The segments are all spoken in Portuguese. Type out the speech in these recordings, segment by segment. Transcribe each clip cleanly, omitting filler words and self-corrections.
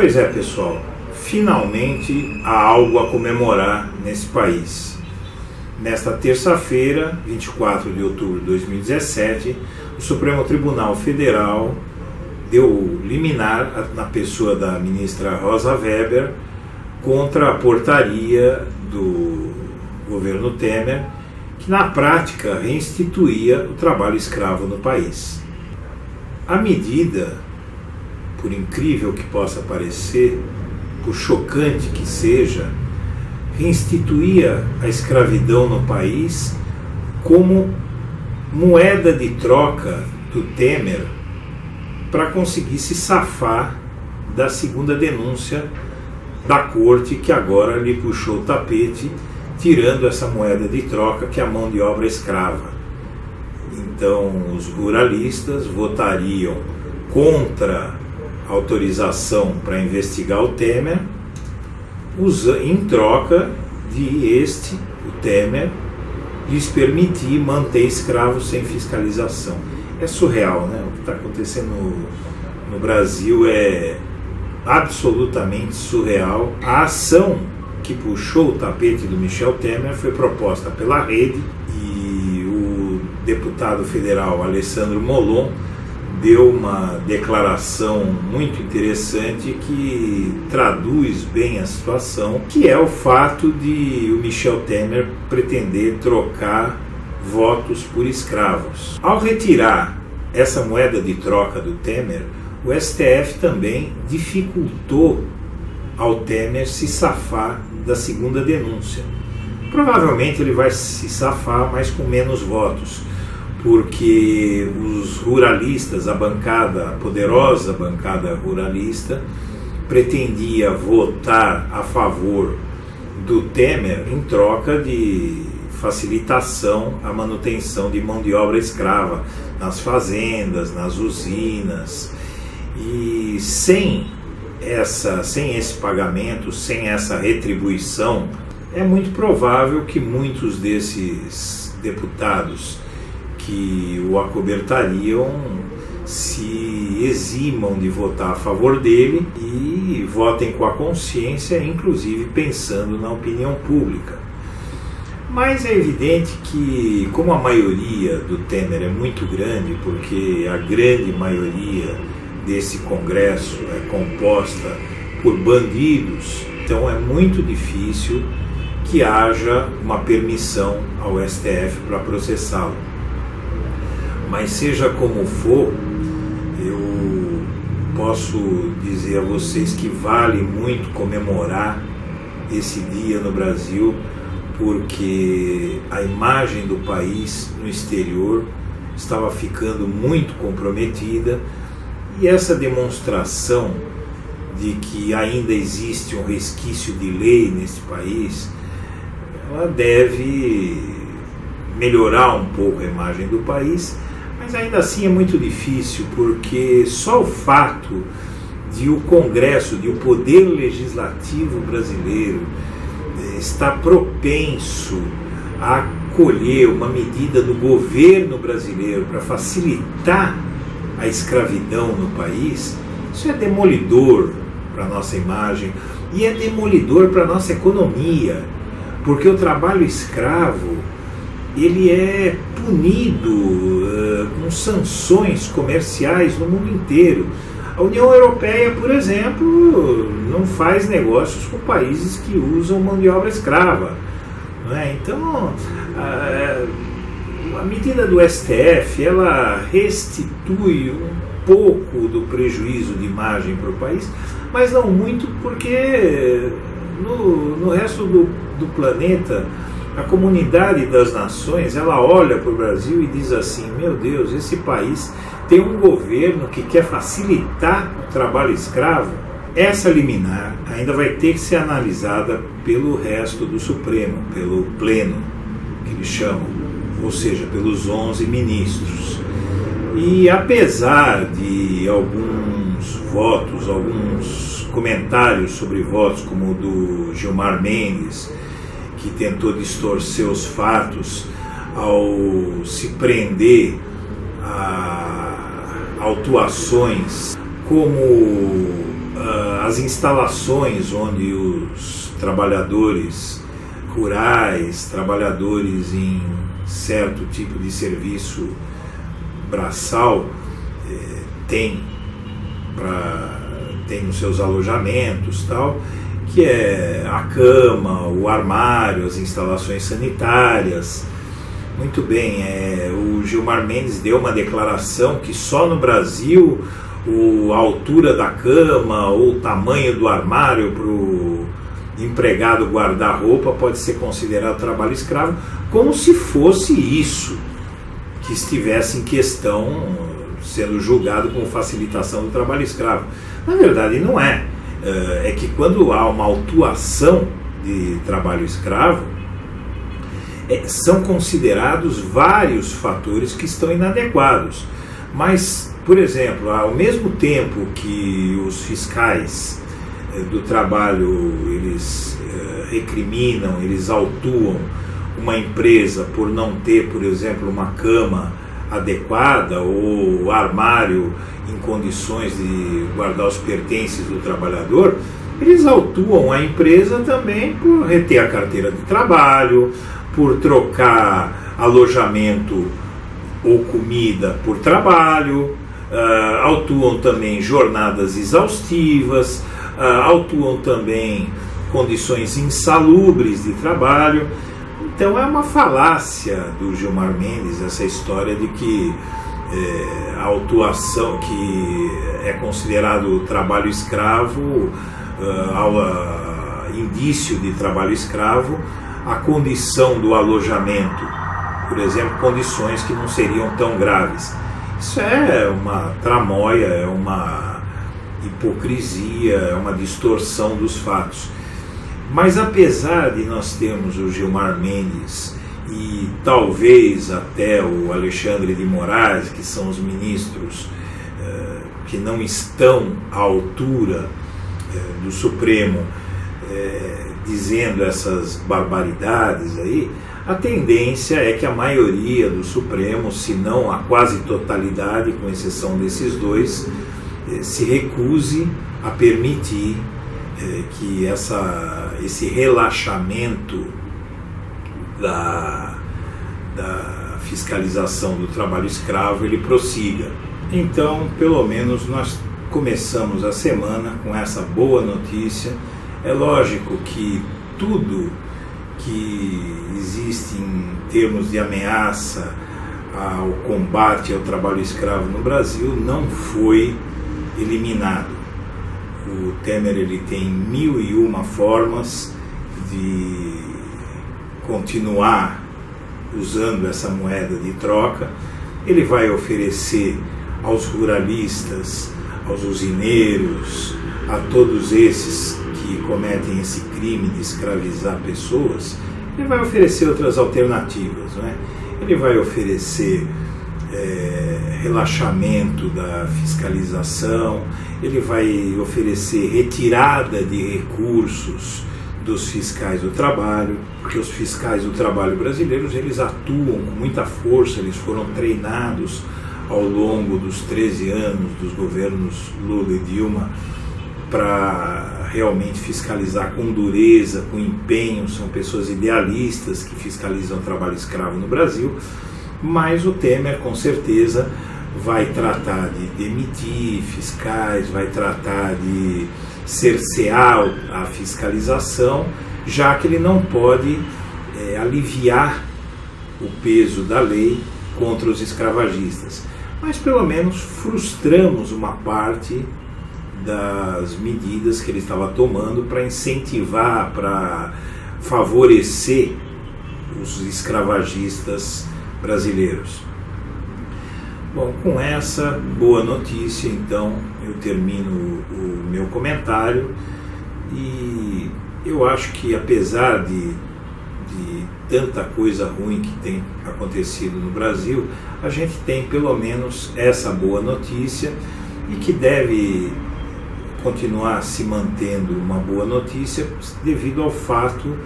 Pois é, pessoal, finalmente há algo a comemorar nesse país. Nesta terça-feira, 24 de outubro de 2017, o Supremo Tribunal Federal deu liminar na pessoa da ministra Rosa Weber contra a portaria do governo Temer, que na prática reinstituía o trabalho escravo no país. A medida, por incrível que possa parecer, por chocante que seja, reinstituía a escravidão no país como moeda de troca do Temer para conseguir se safar da segunda denúncia da corte, que agora lhe puxou o tapete, tirando essa moeda de troca, que é a mão de obra escrava. Então os ruralistas votariam contra a autorização para investigar o Temer, em troca de o Temer, lhes permitir manter escravos sem fiscalização. É surreal, né? O que está acontecendo no Brasil é absolutamente surreal. A ação que puxou o tapete do Michel Temer foi proposta pela Rede, e o deputado federal Alessandro Molon deu uma declaração muito interessante que traduz bem a situação, que é o fato de o Michel Temer pretender trocar votos por escravos. Ao retirar essa moeda de troca do Temer, o STF também dificultou ao Temer se safar da segunda denúncia. Provavelmente ele vai se safar, mas com menos votos, porque os ruralistas, a poderosa bancada ruralista, pretendia votar a favor do Temer em troca de facilitação à manutenção de mão de obra escrava nas fazendas, nas usinas. E sem esse pagamento, sem essa retribuição, é muito provável que muitos desses deputados que o acobertariam se eximam de votar a favor dele e votem com a consciência, inclusive pensando na opinião pública. Mas é evidente que, como a maioria do Temer é muito grande, porque a grande maioria desse Congresso é composta por bandidos, então é muito difícil que haja uma permissão ao STF para processá-lo. Mas seja como for, eu posso dizer a vocês que vale muito comemorar esse dia no Brasil, porque a imagem do país no exterior estava ficando muito comprometida, e essa demonstração de que ainda existe um resquício de lei nesse país, ela deve melhorar um pouco a imagem do país. Mas ainda assim é muito difícil, porque só o fato de o Congresso, de o Poder Legislativo brasileiro estar propenso a acolher uma medida do governo brasileiro para facilitar a escravidão no país, isso é demolidor para a nossa imagem e é demolidor para a nossa economia, porque o trabalho escravo ele é punido com sanções comerciais no mundo inteiro. A União Europeia, por exemplo, não faz negócios com países que usam mão de obra escrava, não é? Então, a medida do STF, ela restitui um pouco do prejuízo de imagem para o país, mas não muito, porque no resto do planeta, a comunidade das nações, ela olha para o Brasil e diz assim: meu Deus, esse país tem um governo que quer facilitar o trabalho escravo. Essa liminar ainda vai ter que ser analisada pelo resto do Supremo, pelo pleno, que eles chamam, ou seja, pelos 11 ministros. E apesar de alguns votos, alguns comentários sobre votos, como o do Gilmar Mendes, que tentou distorcer os fatos ao se prender a autuações como as instalações onde os trabalhadores rurais, trabalhadores em certo tipo de serviço braçal tem nos seus alojamentos, tal, que é a cama, o armário, as instalações sanitárias. Muito bem, o Gilmar Mendes deu uma declaração que só no Brasil a altura da cama ou o tamanho do armário para o empregado guardar roupa pode ser considerado trabalho escravo, como se fosse isso que estivesse em questão, sendo julgado como facilitação do trabalho escravo. Na verdade não é. É que quando há uma autuação de trabalho escravo, são considerados vários fatores que estão inadequados. Mas, por exemplo, ao mesmo tempo que os fiscais do trabalho eles recriminam, eles autuam uma empresa por não ter, por exemplo, uma cama adequada ou armário em condições de guardar os pertences do trabalhador, eles autuam a empresa também por reter a carteira de trabalho, por trocar alojamento ou comida por trabalho, autuam também jornadas exaustivas, autuam também condições insalubres de trabalho. Então é uma falácia do Gilmar Mendes essa história de que a autuação que é considerado trabalho escravo, indício de trabalho escravo, a condição do alojamento, por exemplo, condições que não seriam tão graves. Isso é uma tramóia, é uma hipocrisia, é uma distorção dos fatos. Mas apesar de nós termos o Gilmar Mendes e talvez até o Alexandre de Moraes, que são os ministros que não estão à altura do Supremo, dizendo essas barbaridades aí, a tendência é que a maioria do Supremo, se não a quase totalidade, com exceção desses dois, se recuse a permitir que esse relaxamento da fiscalização do trabalho escravo ele prossiga. Então, pelo menos nós começamos a semana com essa boa notícia. É lógico que tudo que existe em termos de ameaça ao combate ao trabalho escravo no Brasil não foi eliminado. O Temer ele tem 1001 formas de continuar usando essa moeda de troca. Ele vai oferecer aos ruralistas, aos usineiros, a todos esses que cometem esse crime de escravizar pessoas, ele vai oferecer outras alternativas, não é? Ele vai oferecer relaxamento da fiscalização, ele vai oferecer retirada de recursos dos fiscais do trabalho, porque os fiscais do trabalho brasileiros eles atuam com muita força, eles foram treinados ao longo dos 13 anos dos governos Lula e Dilma para realmente fiscalizar com dureza, com empenho. São pessoas idealistas que fiscalizam o trabalho escravo no Brasil, mas o Temer com certeza vai tratar de demitir fiscais, vai tratar de cercear a fiscalização, já que ele não pode aliviar o peso da lei contra os escravagistas. Mas pelo menos frustramos uma parte das medidas que ele estava tomando para incentivar, para favorecer os escravagistas brasileiros. Bom, com essa boa notícia, então, eu termino o meu comentário e eu acho que apesar de tanta coisa ruim que tem acontecido no Brasil, a gente tem pelo menos essa boa notícia e que deve continuar se mantendo uma boa notícia devido ao fato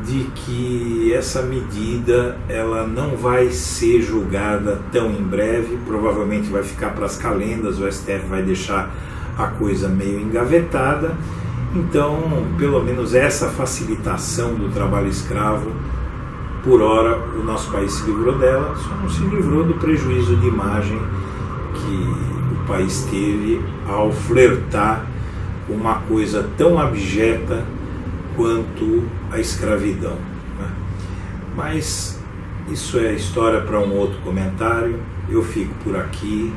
de que essa medida ela não vai ser julgada tão em breve, provavelmente vai ficar para as calendas, o STF vai deixar a coisa meio engavetada. Então, pelo menos essa facilitação do trabalho escravo, por hora o nosso país se livrou dela, só não se livrou do prejuízo de imagem que o país teve ao flertar com uma coisa tão abjeta quanto a escravidão, né? Mas isso é história para um outro comentário. Eu fico por aqui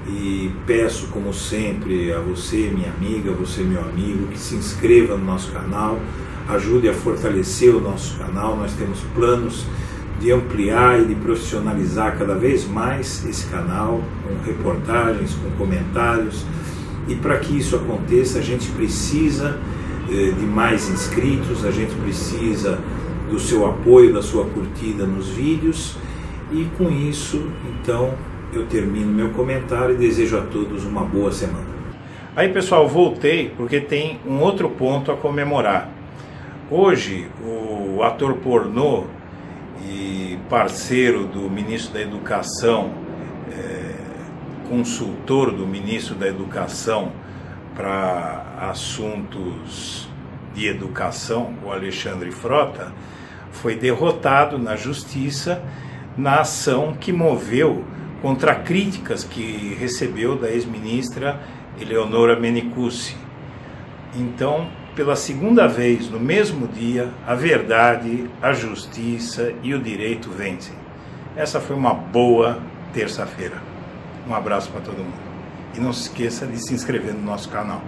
e peço, como sempre, a você, minha amiga, você, meu amigo, que se inscreva no nosso canal, ajude a fortalecer o nosso canal. Nós temos planos de ampliar e de profissionalizar cada vez mais esse canal, com reportagens, com comentários. E para que isso aconteça, a gente precisa de mais inscritos, a gente precisa do seu apoio, da sua curtida nos vídeos. E com isso, então, eu termino meu comentário e desejo a todos uma boa semana. Aí, pessoal, voltei porque tem um outro ponto a comemorar. Hoje, o ator pornô e parceiro do ministro da Educação, consultor do ministro da Educação para assuntos de educação, o Alexandre Frota, foi derrotado na justiça na ação que moveu contra críticas que recebeu da ex-ministra Eleonora Mennicuzzi. Então, pela segunda vez no mesmo dia, a verdade, a justiça e o direito vencem. Essa foi uma boa terça-feira. Um abraço para todo mundo. E não se esqueça de se inscrever no nosso canal.